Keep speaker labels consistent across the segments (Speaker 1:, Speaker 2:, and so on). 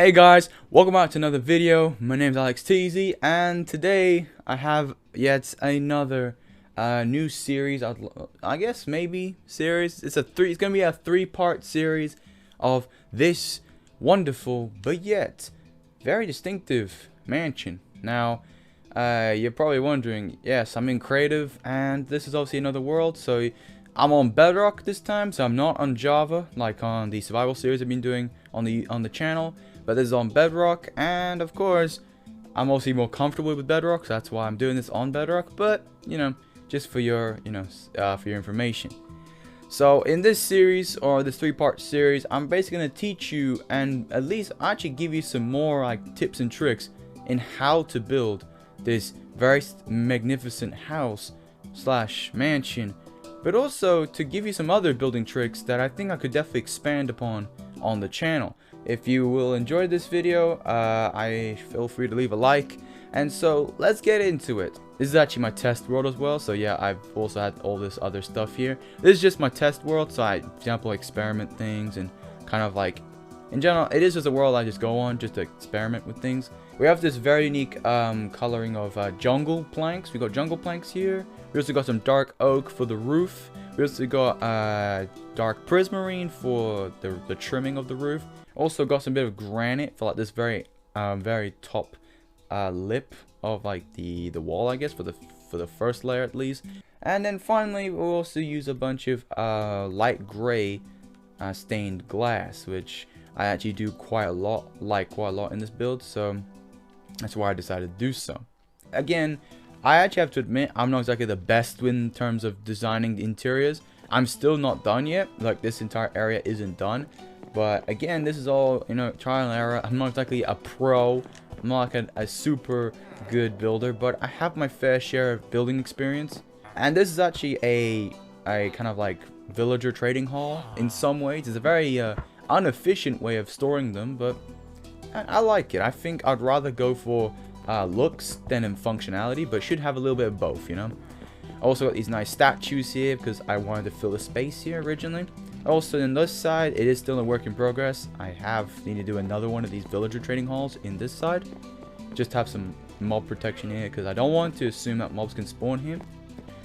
Speaker 1: Hey guys, welcome back to another video. My name's Alex Teazy, and today I have yet another new series. I guess maybe series. It's gonna be a three-part series of this wonderful but yet very distinctive mansion. Now, you're probably wondering, yes, I'm in creative, and this is obviously another world. So I'm on Bedrock this time, so I'm not on Java like on the survival series I've been doing on the channel. But this is on Bedrock, and of course, I'm obviously more comfortable with Bedrock, so that's why I'm doing this on Bedrock. But you know, just for your for your information. So in this series, or this three-part series, I'm basically gonna teach you, and at least actually give you some more like tips and tricks in how to build this very magnificent house slash mansion, but also to give you some other building tricks that I think I could definitely expand upon on the channel. If you will enjoy this video, I feel free to leave a like. And so let's get into it. This is actually my test world as well, so yeah, I've also had all this other stuff here. This is just my test world, so I, for example, experiment things and kind of like, in general, it is just a world I just go on just to experiment with things. We have this very unique coloring of jungle planks. We got jungle planks here. We also got some dark oak for the roof. We also got dark prismarine for the trimming of the roof. Also got some bit of granite for like this very top lip of like the wall, I guess, for the first layer at least. And then finally we'll also use a bunch of light gray stained glass, which I actually do quite a lot in this build, so that's why I decided to do so. Again, I actually have to admit, I'm not exactly the best in terms of designing the interiors. I'm still not done yet. Like, this entire area isn't done. But again, this is all, you know, trial and error. I'm not exactly a pro. I'm not like a super good builder, but I have my fair share of building experience. And this is actually a kind of like villager trading hall in some ways. It's a very inefficient way of storing them, but I like it. I think I'd rather go for looks than in functionality, but should have a little bit of both, you know. I also got these nice statues here because I wanted to fill the space here originally. Also, on this side, it is still a work in progress. I need to do another one of these villager trading halls in this side. Just have some mob protection here because I don't want to assume that mobs can spawn here.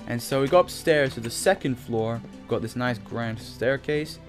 Speaker 1: And so we go upstairs to the second floor. Got this nice grand staircase.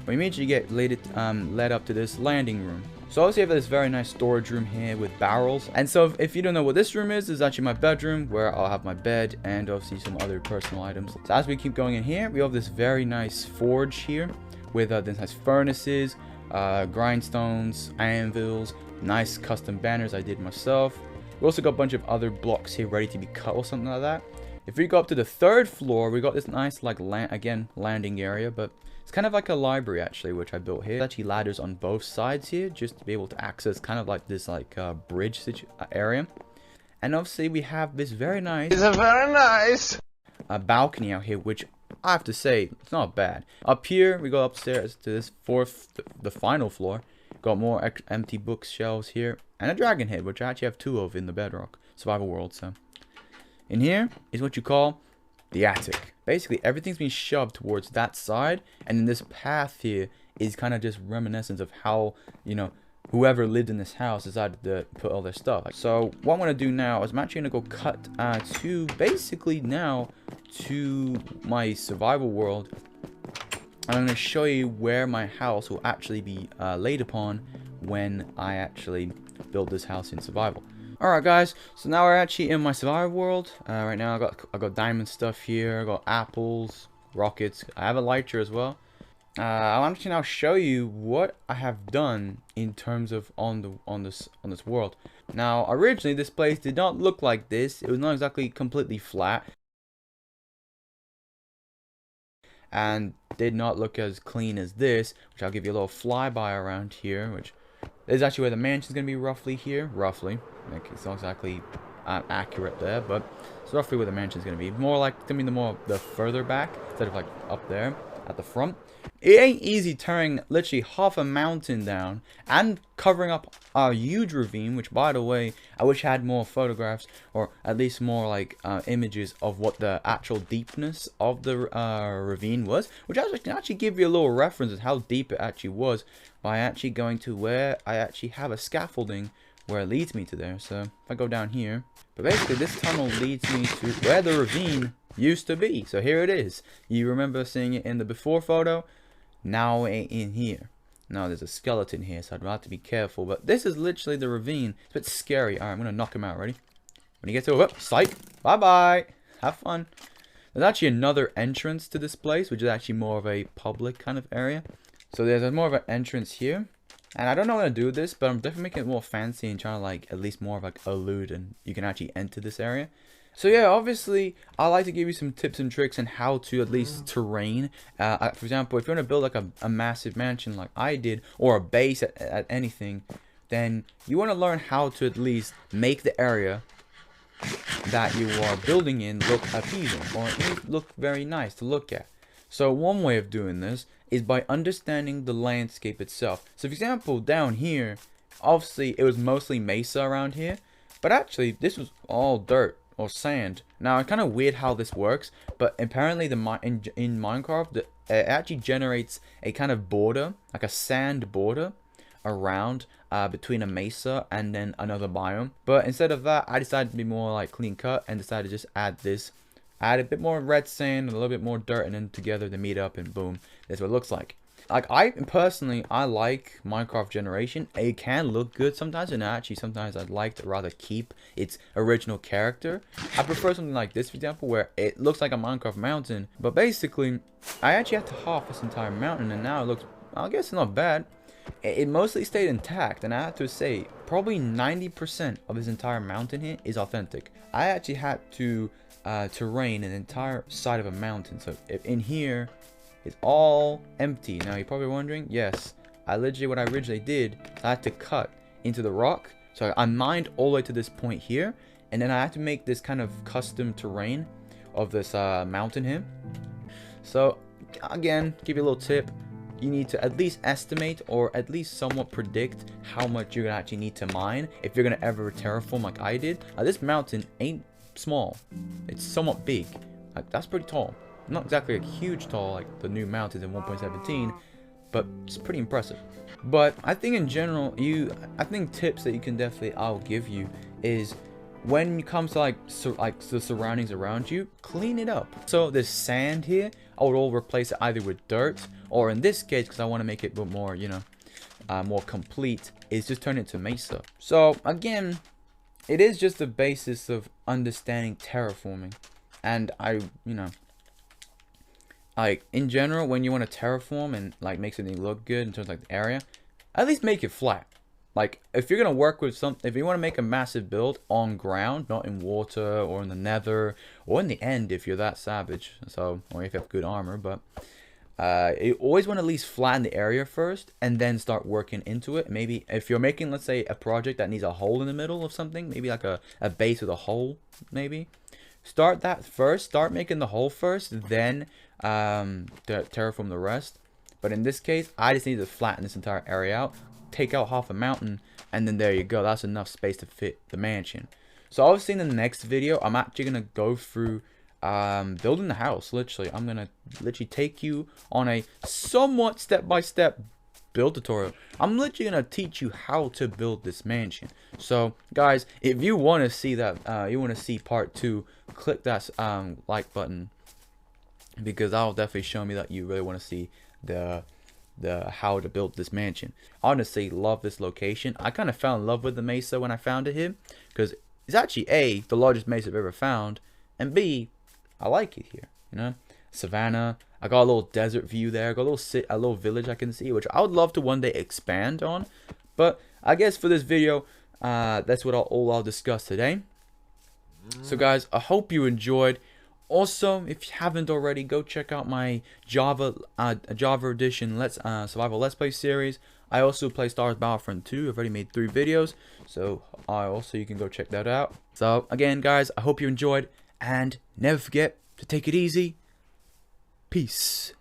Speaker 1: We immediately get led up to this landing room. So obviously I have this very nice storage room here with barrels. And so if you don't know what this room is actually my bedroom, where I'll have my bed and obviously some other personal items. So as we keep going in here, we have this very nice forge here with this nice furnaces, grindstones, anvils, nice custom banners I did myself. We also got a bunch of other blocks here ready to be cut or something like that. If we go up to the third floor, we got this nice like landing area, but it's kind of like a library actually, which I built here. There's actually ladders on both sides here just to be able to access kind of like this like bridge area. And obviously we have this very nice balcony out here, which I have to say it's not bad. Up here we go upstairs to this the final floor. Got more empty bookshelves here and a dragon head, which I actually have 2 of in the Bedrock survival world. So in here is what you call the attic. Basically, everything's been shoved towards that side, and then this path here is kind of just reminiscent of how, you know, whoever lived in this house decided to put all their stuff. So what I'm going to do now is I'm actually going to go cut to my survival world. I'm going to show you where my house will actually be laid upon when I actually build this house in survival. Alright guys, so now we're actually in my survival world. Right now I got diamond stuff here, I got apples, rockets, I have a lighter as well. I'll actually now show you what I have done in terms of on this world. Now originally this place did not look like this. It was not exactly completely flat and did not look as clean as this, which I'll give you a little flyby around here, which is actually where the mansion's gonna be roughly here. Like, it's not exactly accurate there, but it's roughly where the mansion's gonna be. More like it's gonna be the further back instead of like up there. at the front. It ain't easy tearing literally half a mountain down and covering up a huge ravine, which, by the way, I wish I had more photographs or at least more like images of what the actual deepness of the ravine was, which I can actually give you a little reference of how deep it actually was by actually going to where I actually have a scaffolding where it leads me to there. So if I go down here, but basically this tunnel leads me to where the ravine used to be. So here it is. You remember seeing it in the before photo? Now in here. Now there's a skeleton here, so I'd have to be careful. But this is literally the ravine. It's a bit scary. Alright, I'm going to knock him out. Ready? When you get to it, psych. Bye-bye. Have fun. There's actually another entrance to this place, which is actually more of a public kind of area. So there's more of an entrance here. And I don't know how to do this, but I'm definitely making it more fancy and trying to like at least more of like allude and you can actually enter this area. So yeah, obviously, I like to give you some tips and tricks on how to at least terrain. For example, if you want to build like a massive mansion like I did, or a base at anything, then you want to learn how to at least make the area that you are building in look appeasing, or at least look very nice to look at. So one way of doing this is by understanding the landscape itself. So for example, down here, obviously it was mostly mesa around here, but actually this was all dirt or sand. Now it's kind of weird how this works, but apparently in Minecraft it actually generates a kind of border, like a sand border around between a mesa and then another biome. But instead of that, I decided to be more like clean cut and decided to just add a bit more red sand and a little bit more dirt, and then together they meet up and boom, that's what it looks like. Like I like Minecraft generation. It can look good sometimes, and actually sometimes I'd like to rather keep its original character. I prefer something like this, for example, where it looks like a Minecraft mountain, but basically I actually had to half this entire mountain, and now it looks, I guess, not bad. It mostly stayed intact, and I have to say probably 90% of this entire mountain here is authentic. I actually had to terrain an entire side of a mountain, so if in here it's all empty. Now you're probably wondering, yes, what I originally did, I had to cut into the rock. So I mined all the way to this point here, and then I had to make this kind of custom terrain of this mountain here. So again, give you a little tip. You need to at least estimate or at least somewhat predict how much you're gonna actually need to mine if you're gonna ever terraform like I did. This mountain ain't small, it's somewhat big. Like, that's pretty tall. Not exactly a huge tall like the new mountains in 1.17, but it's pretty impressive. But I think in general, I think tips that you can definitely I'll give you is when it comes to like the surroundings around you, clean it up. So this sand here, I would all replace it either with dirt, or in this case, because I want to make it a bit more, you know, more complete, is just turn it to mesa. So again, it is just the basis of understanding terraforming, and like in general, when you want to terraform and like make something look good in terms of like the area, at least make it flat. Like if you're gonna work with something, if you want to make a massive build on ground, not in water or in the nether or in the end, if you're that savage, so, or if you have good armor, but you always want to at least flatten the area first and then start working into it. Maybe if you're making, let's say, a project that needs a hole in the middle of something, maybe like a base with a hole, maybe start that first, start making the hole first, then terraform the rest. But in this case, I just need to flatten this entire area out, take out half a mountain, and then there you go, that's enough space to fit the mansion. So obviously in the next video, I'm actually gonna go through building the house. Literally, I'm gonna take you on a somewhat step-by-step build tutorial. I'm literally gonna teach you how to build this mansion. So guys, if you want to see that, you want to see part 2, click that like button, because that'll definitely show me that you really want to see the how to build this mansion. Honestly, love this location. I kind of fell in love with the mesa when I found it here, because it's actually A, the largest mesa I've ever found, and B, I like it here, you know. Savannah, I got a little desert view there, I got a little village I can see, which I would love to one day expand on. But I guess for this video, that's what all I'll discuss today. So guys, I hope you enjoyed. Also, if you haven't already, go check out my Java edition survival let's play series. I also play Star Wars Battlefront 2. I've already made 3 videos, so you can go check that out. So again, guys, I hope you enjoyed, and never forget to take it easy. Peace.